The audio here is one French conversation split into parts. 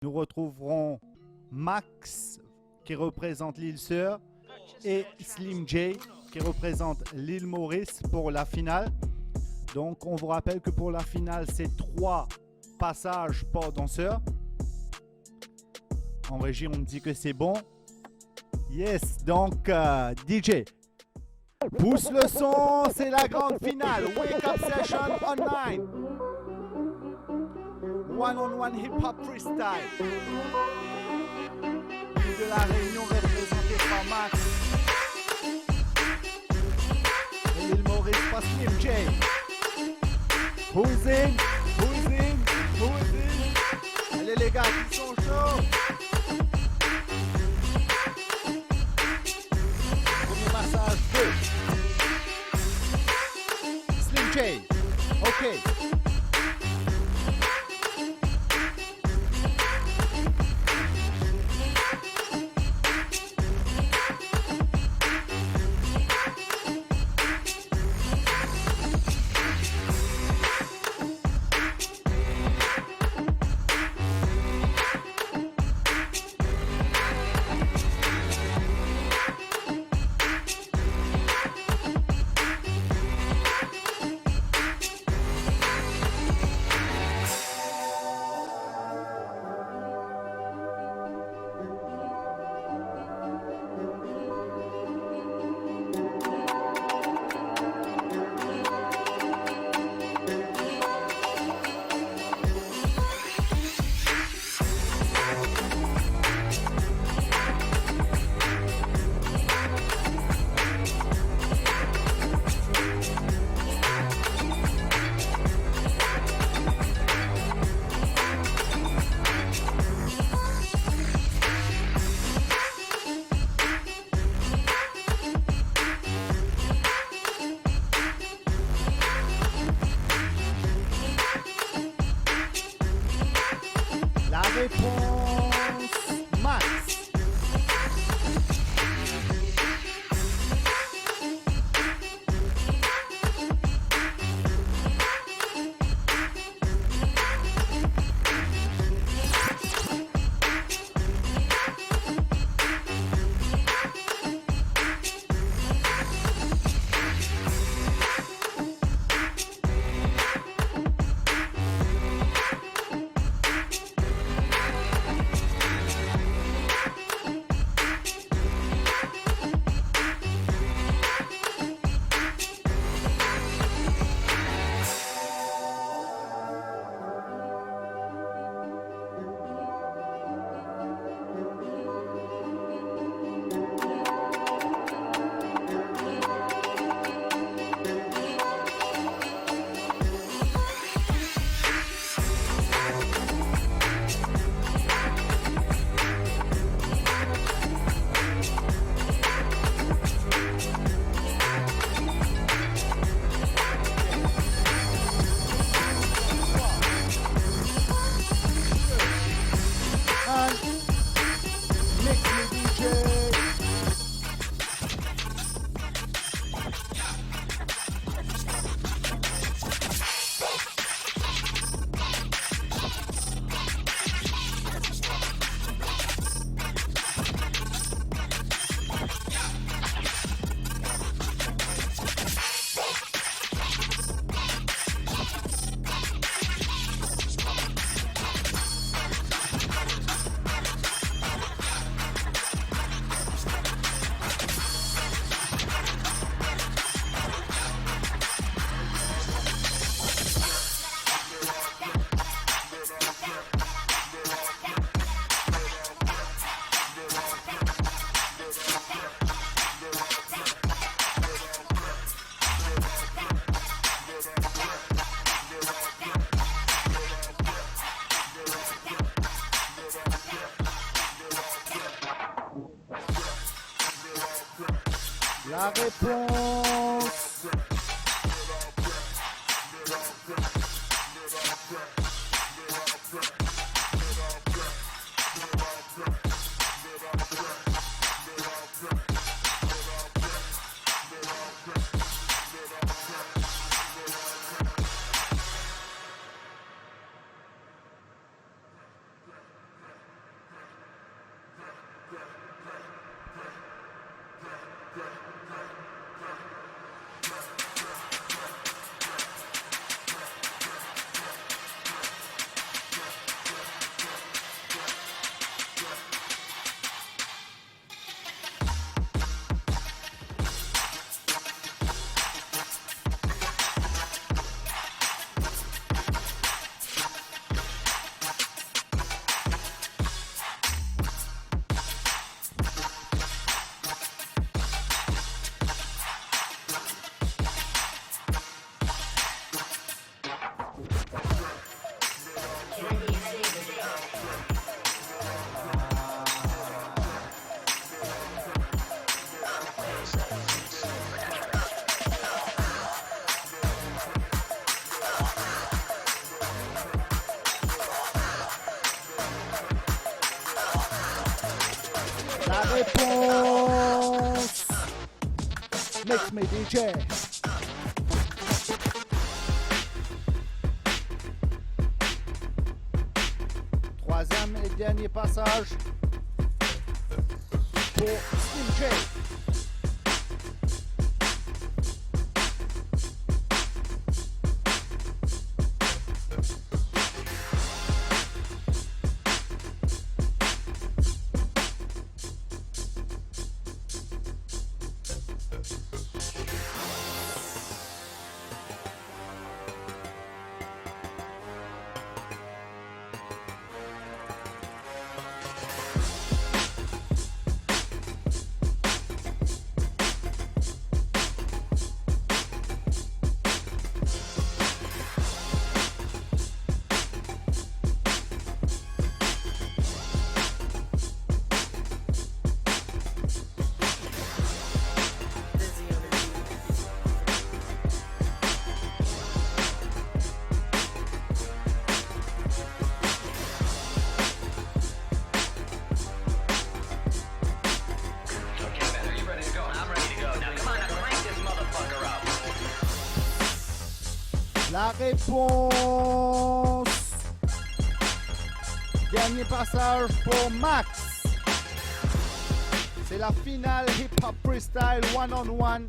Nous retrouverons Max qui représente l'île Sœur et Slim J qui représente l'île Maurice pour la finale. Donc on vous rappelle que pour la finale c'est 3 passages par danseur. En régie on me dit que c'est bon. Yes, donc DJ, pousse le son, c'est la grande finale. Wake Up Session Online. One-on-one hip-hop freestyle. De la Réunion représentée par Max. Et l'île Maurice par Slim J. Who's in? Who's in? Who's in? Allez les gars qui sont chauds. Premier massage 2. Slim J. Ok. La réponse, Max. La réponse. réponse. Mix me DJ. Troisième et dernier passage pour Slim J. La réponse. Dernier passage pour Max. C'est la finale hip-hop freestyle one-on-one.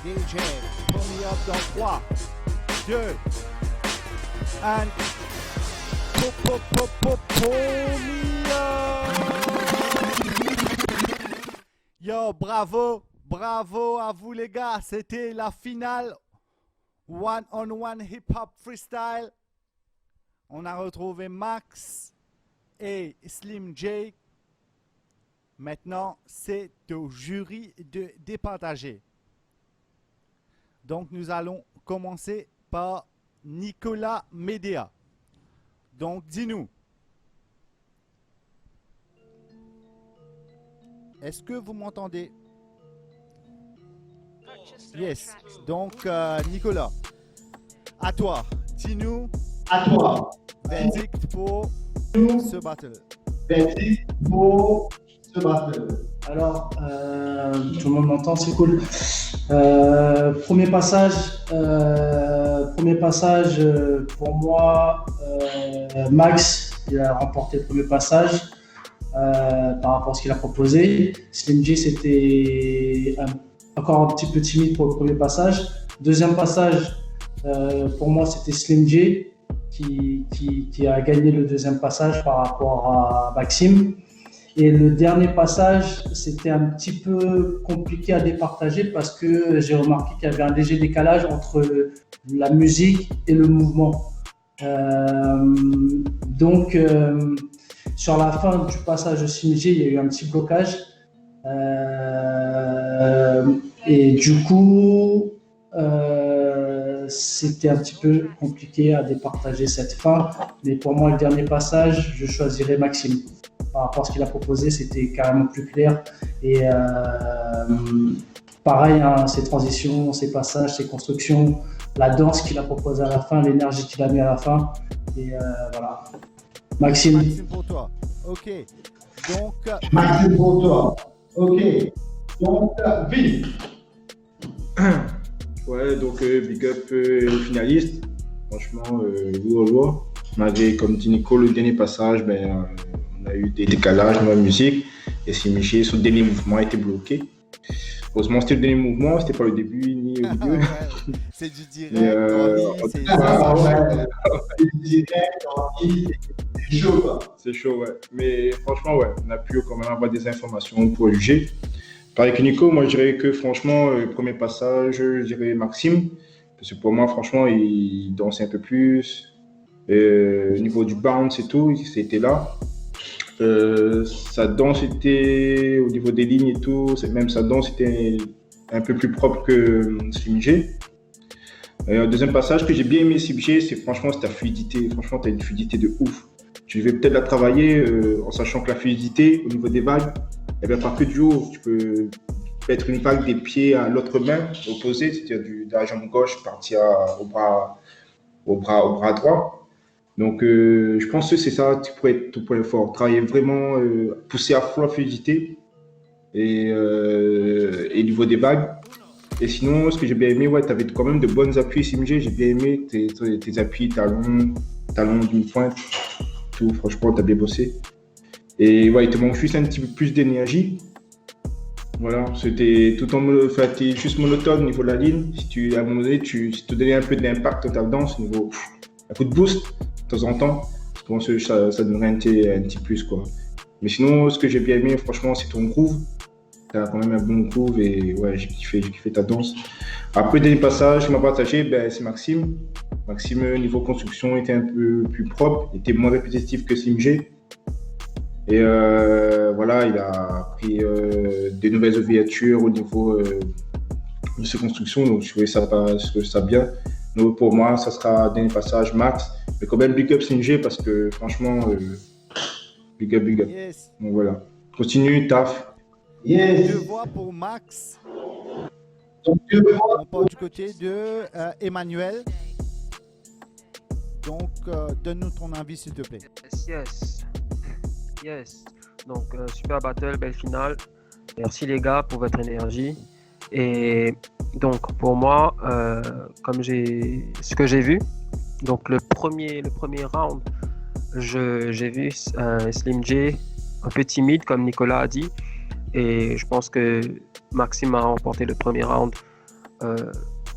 DJ, pull me up dans 3, 2, 1. Pull me up. Yo, bravo à vous les gars. C'était la finale one-on-one hip-hop freestyle. On a retrouvé Max et Slim J. Maintenant, c'est au jury de départager. Donc, nous allons commencer par Nicolas Médéa. Donc, dis-nous. Est-ce que vous m'entendez? Yes. Donc, Nicolas, à toi. Dis-nous. À toi. Verdict pour ce battle. Verdict pour ce battle. Alors, tout le monde m'entend, c'est cool. Premier passage, pour moi, Max, il a remporté le premier passage par rapport à ce qu'il a proposé. Slim J, c'était encore un petit peu timide pour le premier passage. Deuxième passage, pour moi, c'était Slim J qui a gagné le deuxième passage par rapport à Maxime. Et le dernier passage, c'était un petit peu compliqué à départager parce que j'ai remarqué qu'il y avait un léger décalage entre la musique et le mouvement. Donc, sur la fin du passage de Slim J, il y a eu un petit blocage. Et du coup, c'était un petit peu compliqué à départager cette fin. Mais pour moi, le dernier passage, je choisirais Maxime. Par rapport à ce qu'il a proposé, c'était carrément plus clair. Et pareil, hein, ses transitions, ses passages, ses constructions, la danse qu'il a proposée à la fin, l'énergie qu'il a mis à la fin. Et voilà. Maxime. Maxime pour toi. Ok. Donc. Maxime pour toi. Ok. Donc, Vin. Ouais, donc big up finaliste. Franchement, lourd. On avait, comme dit Nico, le dernier passage, on a eu des décalages dans la musique et Slim J, son dernier mouvement a été bloqué. Heureusement, c'était le dernier mouvement, c'était pas le début ni au milieu. Ouais, c'est du direct, Mais, Henri, c'est Ah ouais, c'est c'est direct, c'est chaud, quoi. C'est chaud, ouais. Mais franchement, ouais, on a pu quand même avoir des informations pour juger. Pareil que Nico, moi je dirais que franchement, le premier passage, je dirais Maxime. Parce que pour moi, franchement, il dansait un peu plus. Au niveau du bounce et tout, c'était là. Sa danse était au niveau des lignes et tout, même sa danse était un peu plus propre que Slim J. Deuxième passage que j'ai bien aimé Slim J, c'est franchement c'est ta fluidité. Franchement, tu as une fluidité de ouf. Tu devais peut-être la travailler en sachant que la fluidité au niveau des vagues, elle vient pas que du haut. Tu peux mettre une vague des pieds à l'autre main opposée, c'est-à-dire de la jambe gauche partir au bras droit. Donc, je pense que c'est ça qui pourrait être ton point fort. Travailler vraiment, pousser à fond la fluidité et niveau des vagues. Et sinon, ce que j'ai bien aimé, ouais, tu avais quand même de bons appuis SimG. J'ai bien aimé tes appuis, talons d'une pointe. Tout, franchement, tu as bien bossé. Et ouais, il te manque juste un petit peu plus d'énergie. Voilà, c'était t'es juste monotone au niveau de la ligne. Si à un moment donné, tu te donnais un peu d'impact dans ta danse, au niveau un coup de boost de temps en temps, je pense que ça donnerait un petit plus, quoi. Mais sinon, ce que j'ai bien aimé, franchement, c'est ton groove. Tu as quand même un bon groove et ouais, j'ai kiffé ta danse. Après, dernier passage qui m'a partagé, c'est Maxime. Maxime, niveau construction, était un peu plus propre, était moins répétitif que Slim J. Et voilà, il a pris des nouvelles ouvertures au niveau de ses constructions, donc je trouvais ça bien. Donc pour moi, ça sera dernier passage Max, mais quand même big up Slim J parce que franchement, big up. Yes. Donc voilà, continue, taf. Yes. Deux voix pour Max. Donc, On part du côté de Emmanuel. Donc, donne-nous ton avis, s'il te plaît. Yes. Donc, super battle, belle finale. Merci les gars pour votre énergie. Et donc, pour moi, ce que j'ai vu, donc le premier round, j'ai vu Slim J un peu timide, comme Nicolas a dit. Et je pense que Maxime a remporté le premier round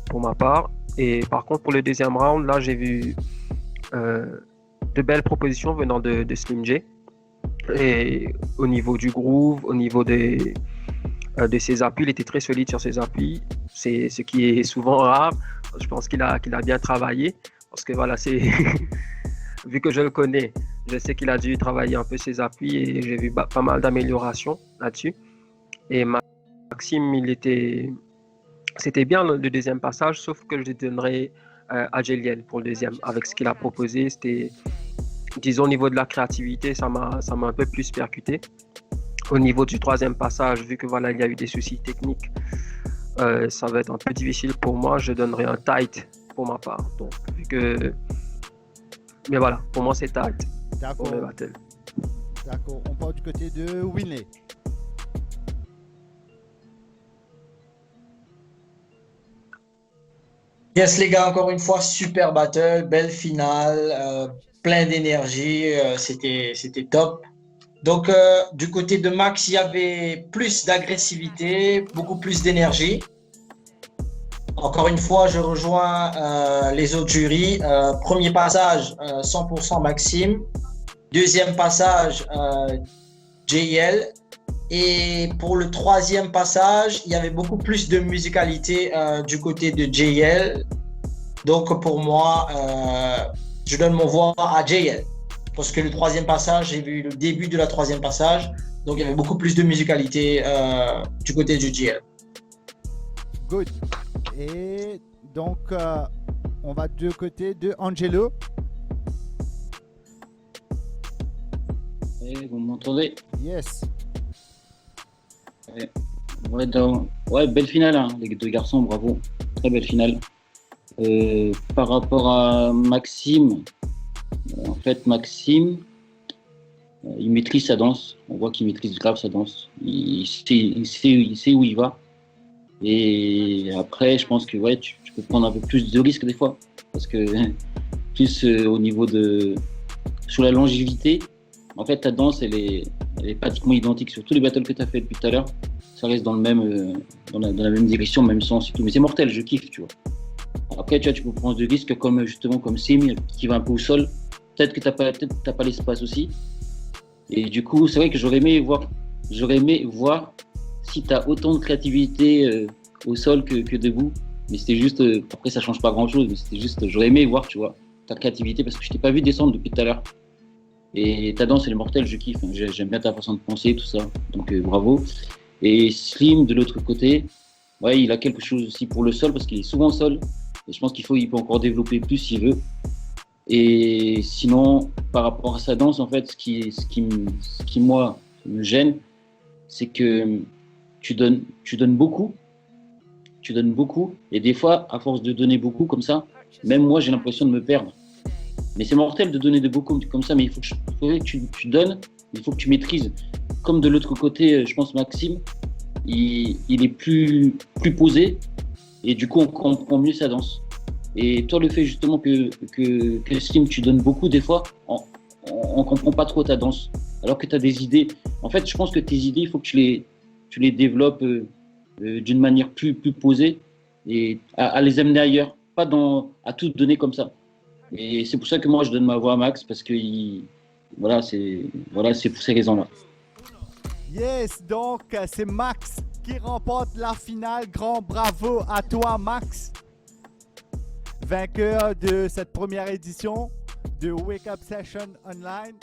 pour ma part. Et par contre, pour le deuxième round, là, j'ai vu de belles propositions venant de Slim J. Et au niveau du groove, au niveau de ses appuis, il était très solide sur ses appuis. C'est ce qui est souvent rare. Je pense qu'il a bien travaillé. Parce que voilà, vu que je le connais, je sais qu'il a dû travailler un peu ses appuis et j'ai vu pas mal d'améliorations là-dessus. Et Maxime, c'était bien le deuxième passage, sauf que je donnerais à Jeliel pour le deuxième. Avec ce qu'il a proposé, c'était, disons, au niveau de la créativité, ça m'a un peu plus percuté. Au niveau du troisième passage, vu que voilà, il y a eu des soucis techniques, ça va être un peu difficile pour moi. Je donnerais un tight pour ma part. Donc, mais voilà, pour moi, c'est tight. D'accord. Pour le battle. D'accord. On part du côté de Winley. Yes les gars, encore une fois, super battle, belle finale, plein d'énergie, c'était top. Donc du côté de Max, il y avait plus d'agressivité, beaucoup plus d'énergie. Encore une fois, je rejoins les autres jurys. Premier passage, 100% Maxime. Deuxième passage, JL. Et pour le troisième passage, il y avait beaucoup plus de musicalité du côté de JL. Donc pour moi, je donne mon voix à JL. Parce que le troisième passage, j'ai vu le début de la troisième passage. Donc il y avait beaucoup plus de musicalité du côté de JL. Good. Et donc, on va du côté de Angelo. Et vous m'entendez? Yes. Ouais, belle finale, hein, les deux garçons, bravo. Très belle finale. Par rapport à Maxime, en fait, Maxime, il maîtrise sa danse. On voit qu'il maîtrise grave sa danse. Il sait où il va. Et après, je pense que ouais, tu peux prendre un peu plus de risques des fois. Parce que plus au niveau de... Sur la longévité, en fait, ta danse, elle est pratiquement identique sur tous les battles que tu as fait depuis tout à l'heure. ça reste dans le même, dans la même direction, même sens et tout. Mais c'est mortel, je kiffe, tu vois. Après, tu vois, tu peux prendre des risques comme justement comme Sim qui va un peu au sol. Peut-être que t'as pas l'espace aussi. Et du coup, c'est vrai que j'aurais aimé voir si tu as autant de créativité au sol que debout. Mais c'était juste, après ça change pas grand-chose, mais c'était juste, j'aurais aimé voir, tu vois, ta créativité parce que je t'ai pas vu descendre depuis tout à l'heure. Et ta danse, elle est mortelle, je kiffe. J'aime bien ta façon de penser, tout ça. Donc bravo. Et Slim, de l'autre côté, ouais, il a quelque chose aussi pour le sol parce qu'il est souvent au sol. Et je pense il peut encore développer plus s'il veut. Et sinon, par rapport à sa danse, en fait, ce qui moi, me gêne, c'est que tu donnes beaucoup. Tu donnes beaucoup. Et des fois, à force de donner beaucoup comme ça, même moi, j'ai l'impression de me perdre. Mais c'est mortel de donner de beaucoup comme ça, mais il faut que tu donnes, il faut que tu maîtrises. Comme de l'autre côté, je pense Maxime, il est plus posé et du coup on comprend mieux sa danse. Et toi, le fait justement que Slim, tu donnes beaucoup des fois, on comprend pas trop ta danse. Alors que tu as des idées. En fait, je pense que tes idées, il faut que tu les développes d'une manière plus posée et à les amener ailleurs, pas à tout donner comme ça. Et c'est pour ça que moi, je donne ma voix à Max, parce que c'est pour ces raisons-là. Yes, donc c'est Max qui remporte la finale. Grand bravo à toi, Max. Vainqueur de cette première édition de Wake Up Session Online.